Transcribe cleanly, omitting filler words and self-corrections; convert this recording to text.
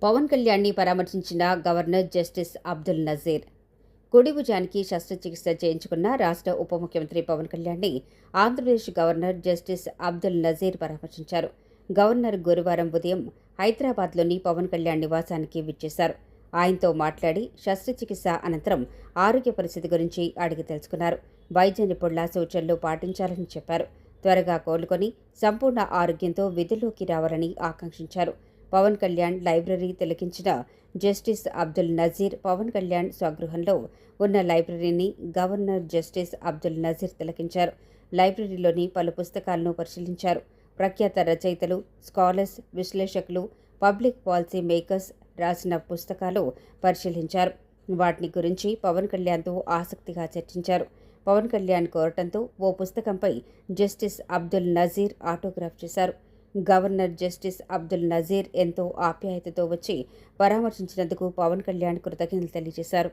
పవన్ కళ్యాణ్ని పరామర్శించిన governor justice Abdul Nazir. కుడి భుజానికి శస్త్రచికిత్స చేయించుకున్న రాష్ట్ర ఉప ముఖ్యమంత్రి పవన్ కళ్యాణ్ని ఆంధ్రప్రదేశ్ గవర్నర్ జస్టిస్ అబ్దుల్ నజీర్ పరామర్శించారు. గవర్నర్ గురువారం ఉదయం హైదరాబాద్లోని పవన్ కళ్యాణ్ నివాసానికి విచ్చేశారు. ఆయనతో మాట్లాడి శస్త్రచికిత్స అనంతరం ఆరోగ్య పరిస్థితి గురించి అడిగి తెలుసుకున్నారు. వైద్య నిపుణుల సూచనలు పాటించాలని చెప్పారు. త్వరగా కోలుకొని సంపూర్ణ ఆరోగ్యంతో విధుల్లోకి రావాలని ఆకాంక్షించారు. పవన్ కళ్యాణ్ లైబ్రరీ తిలకించిన జస్టిస్ అబ్దుల్ నజీర్ పవన్ కళ్యాణ్ స్వగృహంలో ఉన్న లైబ్రరీని గవర్నర్ జస్టిస్ అబ్దుల్ నజీర్ తిలకించారు. లైబ్రరీలోని పలు పుస్తకాలను పరిశీలించారు. ప్రఖ్యాత రచయితలు, స్కాలర్స్, విశ్లేషకులు, పబ్లిక్ పాలసీ మేకర్స్ రాసిన పుస్తకాలు పరిశీలించారు. వాటిని గురించి పవన్ కళ్యాణ్తో ఆసక్తిగా చర్చించారు. పవన్ కళ్యాణ్ కోరటంతో ఓ పుస్తకంపై జస్టిస్ అబ్దుల్ నజీర్ ఆటోగ్రాఫ్ చేశారు. గవర్నర్ జస్టిస్ అబ్దుల్ నజీర్ ఎంతో ఆప్యాయతతో వచ్చి పరామర్శించినందుకు పవన్ కళ్యాణ్ కృతజ్ఞతలు తెలియజేశారు.